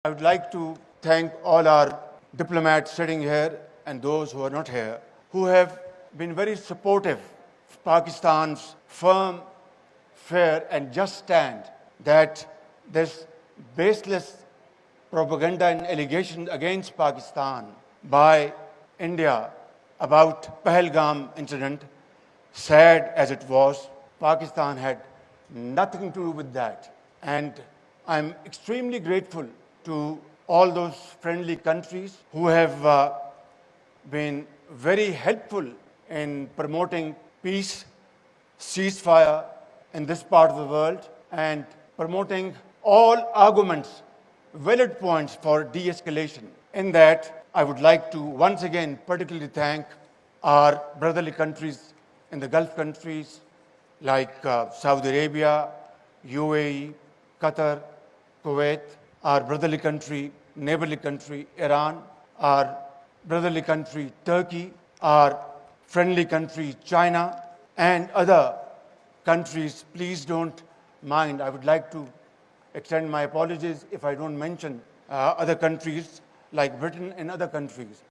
I would like to thank all our diplomats sitting here and those who are not here, who have been very supportive of Pakistan's firm, fair and just stand that this baseless propaganda and allegations against Pakistan by India about Pahalgam incident, sad as it was, Pakistan had nothing to do with that. And I'm extremely grateful to all those friendly countries who have been very helpful in promoting peace, ceasefire in this part of the world, and promoting all arguments, valid points for de-escalation. In that, I would like to once again particularly thank our brotherly countries in the Gulf countries like Saudi Arabia, UAE, Qatar, Kuwait, our brotherly country, neighborly country, Iran, our brotherly country, Turkey, our friendly country, China, and other countries. Please don't mind. I would like to extend my apologies if I don't mention other countries like Britain and other countries.